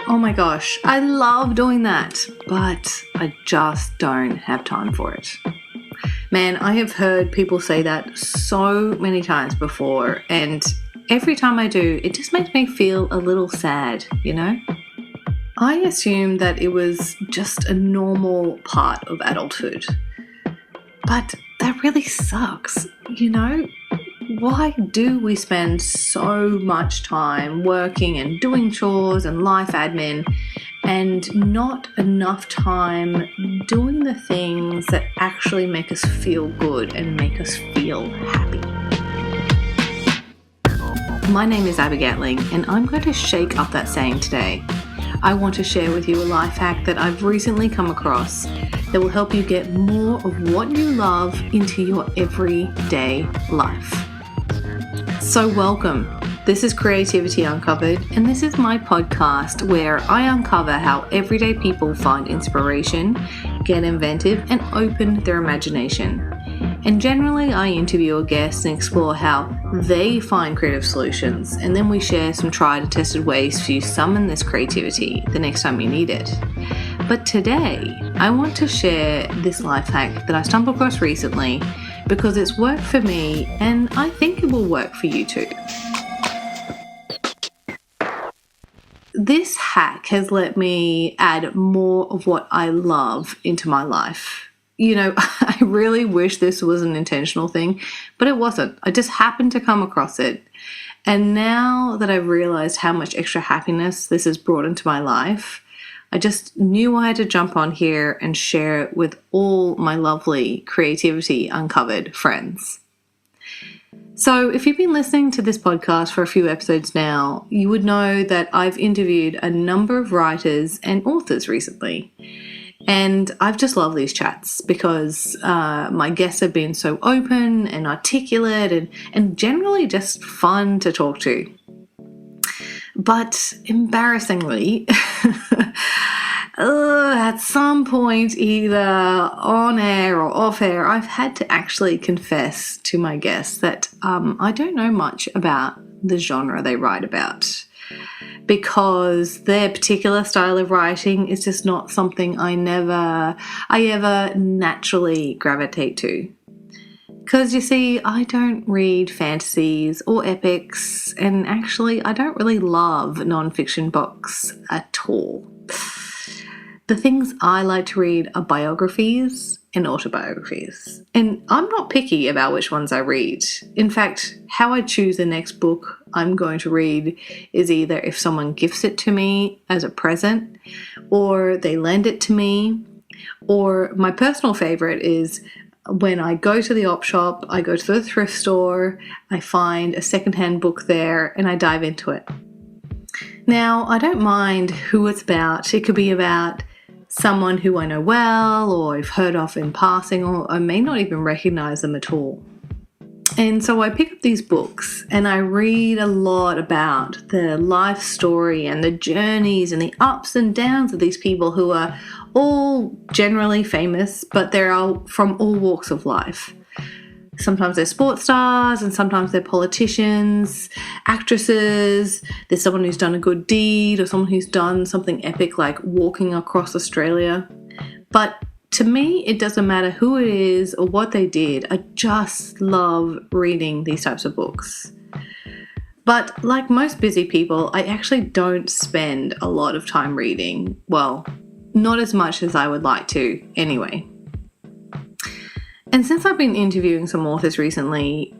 Oh my gosh, I love doing that, but I just don't have time for it. Man, I have heard people say that so many times before, and every time I do, it just makes me feel a little sad, you know? I assumed that it was just a normal part of adulthood, but that really sucks, you know? Why do we spend so much time working and doing chores and life admin and not enough time doing the things that actually make us feel good and make us feel happy? My name is Gatling, and I'm going to shake up that saying today. I want to share with you a life hack that I've recently come across that will help you get more of what you love into your everyday life. So welcome. This is Creativity Uncovered, and this is my podcast where I uncover how everyday people find inspiration, get inventive, and open their imagination. And generally, I interview a guest and explore how they find creative solutions, and then we share some tried and tested ways for you to summon this creativity the next time you need it. But today, I want to share this life hack that I stumbled across recently because it's worked for me, and I think it will work for you too. This hack has let me add more of what I love into my life. You know, I really wish this was an intentional thing, but it wasn't. I just happened to come across it. And now that I've realized how much extra happiness this has brought into my life, I just knew I had to jump on here and share it with all my lovely Creativity Uncovered friends. So if you've been listening to this podcast for a few episodes now, you would know that I've interviewed a number of writers and authors recently. And I've just loved these chats because my guests have been so open and articulate and generally just fun to talk to. But embarrassingly, at some point, either on air or off air, I've had to actually confess to my guests that I don't know much about the genre they write about, because their particular style of writing is just not something I ever naturally gravitate to. Because you see, I don't read fantasies or epics, and actually I don't really love non-fiction books at all. The things I like to read are biographies and autobiographies. And I'm not picky about which ones I read. In fact, how I choose the next book I'm going to read is either if someone gifts it to me as a present, or they lend it to me, or my personal favorite is when I go to the op shop, I go to the thrift store, I find a secondhand book there, and I dive into it. Now, I don't mind who it's about. It could be about someone who I know well, or I've heard of in passing, or I may not even recognize them at all. And so I pick up these books and I read a lot about the life story and the journeys and the ups and downs of these people who are all generally famous, but they're all from all walks of life. Sometimes they're sports stars and sometimes they're politicians, actresses. There's someone who's done a good deed or someone who's done something epic like walking across Australia. But to me, it doesn't matter who it is or what they did. I just love reading these types of books. But like most busy people, I actually don't spend a lot of time reading. Well, not as much as I would like to anyway. And since I've been interviewing some authors recently,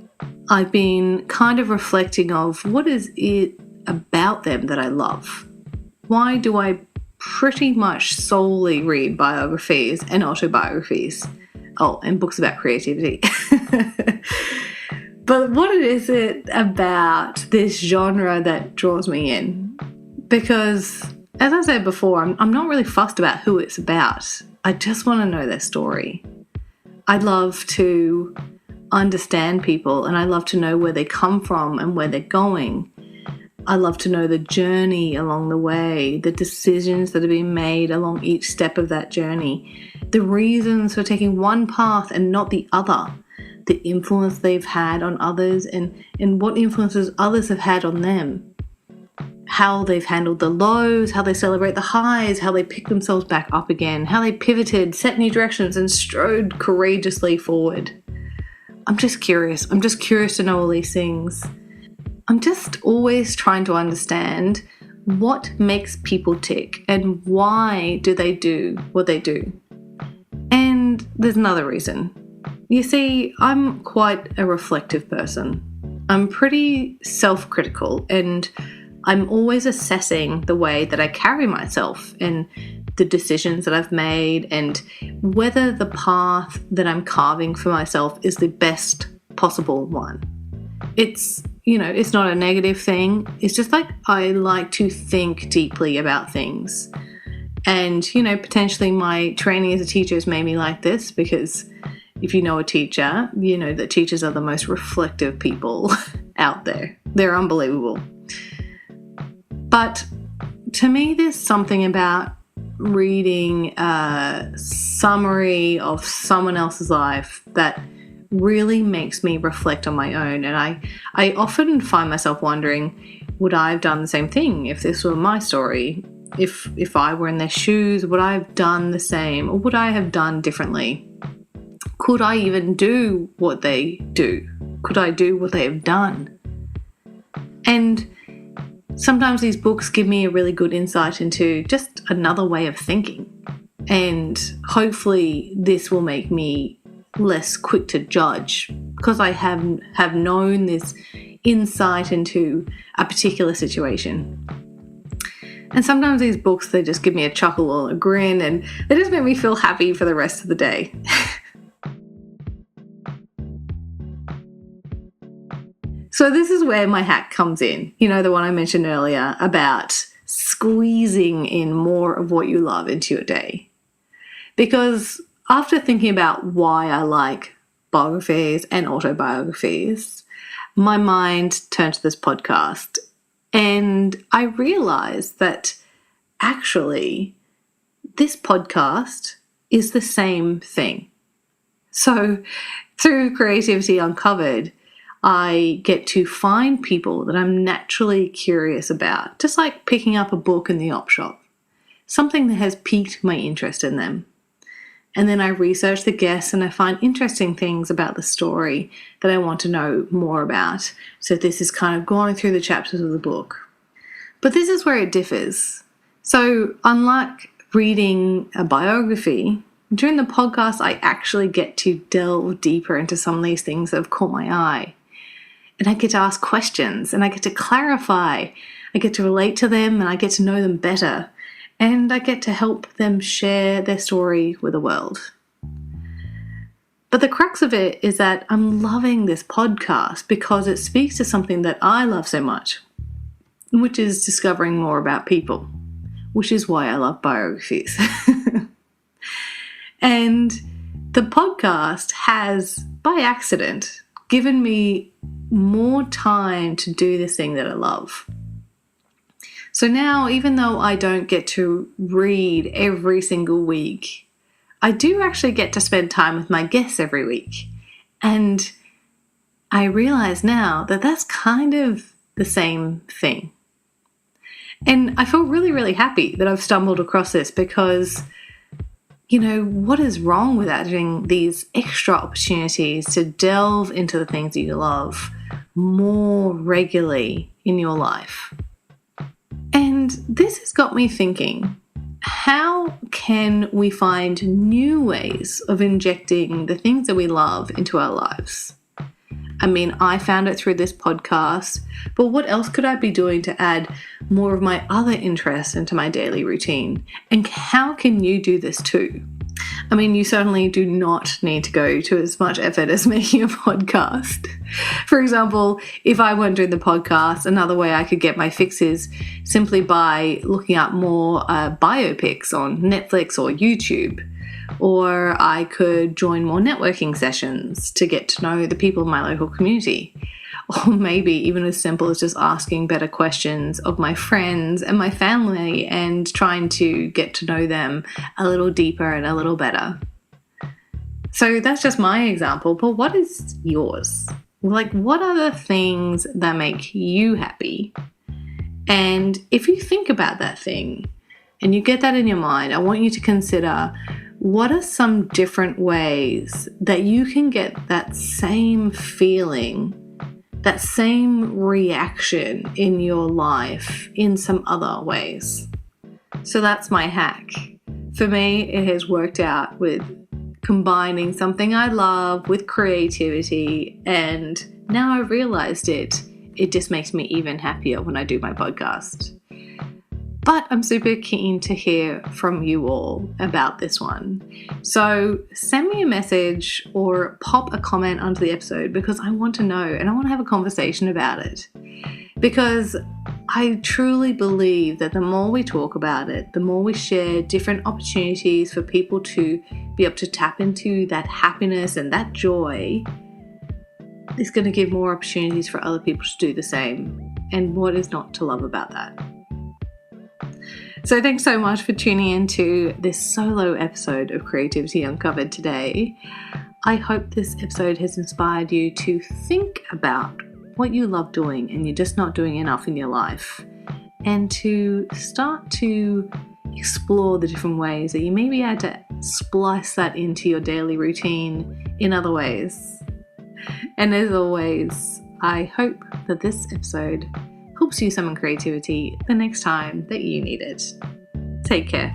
I've been kind of reflecting of what is it about them that I love? Why do I pretty much solely read biographies and autobiographies? Oh, and books about creativity. But what is it about this genre that draws me in? Because, as I said before, I'm not really fussed about who it's about. I just want to know their story. I love to understand people, and I love to know where they come from and where they're going. I love to know the journey along the way, the decisions that have been made along each step of that journey, the reasons for taking one path and not the other, the influence they've had on others and what influences others have had on them. how they've handled the lows, how they celebrate the highs, how they pick themselves back up again, how they pivoted, set new directions, and strode courageously forward. I'm just curious. I'm just curious to know all these things. I'm just always trying to understand what makes people tick and why do they do what they do. And there's another reason. You see, I'm quite a reflective person. I'm pretty self-critical and I'm always assessing the way that I carry myself and the decisions that I've made and whether the path that I'm carving for myself is the best possible one. It's not a negative thing. It's just like I like to think deeply about things. And, potentially my training as a teacher has made me like this because if you know a teacher, you know that teachers are the most reflective people out there. They're unbelievable. But to me, there's something about reading a summary of someone else's life that really makes me reflect on my own. And I often find myself wondering, would I have done the same thing if this were my story? If I were in their shoes, would I have done the same or would I have done differently? Could I even do what they do? Could I do what they have done? And sometimes these books give me a really good insight into just another way of thinking. And hopefully this will make me less quick to judge because I have known this insight into a particular situation. And sometimes these books, they just give me a chuckle or a grin and they just make me feel happy for the rest of the day. So this is where my hack comes in. The one I mentioned earlier about squeezing in more of what you love into your day. Because after thinking about why I like biographies and autobiographies, my mind turned to this podcast and I realized that actually this podcast is the same thing. So through Creativity Uncovered, I get to find people that I'm naturally curious about, just like picking up a book in the op shop, something that has piqued my interest in them. And then I research the guests and I find interesting things about the story that I want to know more about. So this is kind of going through the chapters of the book. But this is where it differs. So unlike reading a biography, during the podcast, I actually get to delve deeper into some of these things that have caught my eye. And I get to ask questions and I get to clarify. I get to relate to them and I get to know them better. And I get to help them share their story with the world. But the crux of it is that I'm loving this podcast because it speaks to something that I love so much, which is discovering more about people, which is why I love biographies. And the podcast has, by accident, given me more time to do this thing that I love. So now, even though I don't get to read every single week, I do actually get to spend time with my guests every week. And I realize now that that's kind of the same thing. And I feel really, really happy that I've stumbled across this because, what is wrong with adding these extra opportunities to delve into the things that you love more regularly in your life? And this has got me thinking, how can we find new ways of injecting the things that we love into our lives? I mean, I found it through this podcast, but what else could I be doing to add more of my other interests into my daily routine? And how can you do this too? I mean, you certainly do not need to go to as much effort as making a podcast. For example, if I weren't doing the podcast, another way I could get my fix is simply by looking up more biopics on Netflix or YouTube. Or I could join more networking sessions to get to know the people in my local community. Or maybe even as simple as just asking better questions of my friends and my family and trying to get to know them a little deeper and a little better. So that's just my example, but what is yours? Like, what are the things that make you happy? And if you think about that thing and you get that in your mind, I want you to consider, what are some different ways that you can get that same feeling, that same reaction in your life in some other ways? So that's my hack. For me, it has worked out with combining something I love with creativity, and now I've realized it just makes me even happier when I do my podcast. But I'm super keen to hear from you all about this one. So send me a message or pop a comment under the episode, because I want to know and I want to have a conversation about it. Because I truly believe that the more we talk about it, the more we share different opportunities for people to be able to tap into that happiness and that joy, it's going to give more opportunities for other people to do the same. And what is not to love about that? So thanks so much for tuning into this solo episode of Creativity Uncovered today. I hope this episode has inspired you to think about what you love doing and you're just not doing enough in your life, and to start to explore the different ways that you may be able to splice that into your daily routine in other ways. And as always, I hope that this episode helps you summon creativity the next time that you need it. Take care.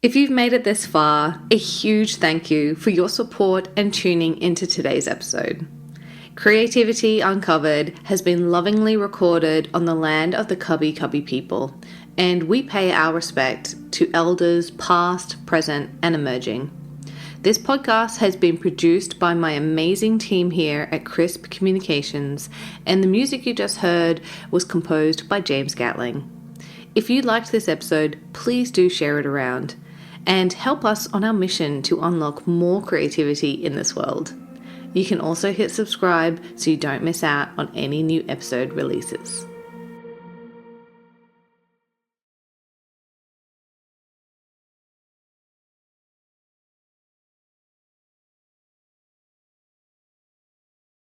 If you've made it this far, a huge thank you for your support and tuning into today's episode. Creativity Uncovered has been lovingly recorded on the land of the Cubby Cubby people, and we pay our respect to elders past, present, and emerging. This podcast has been produced by my amazing team here at Crisp Communications, and the music you just heard was composed by James Gatling. If you liked this episode, please do share it around and help us on our mission to unlock more creativity in this world. You can also hit subscribe so you don't miss out on any new episode releases.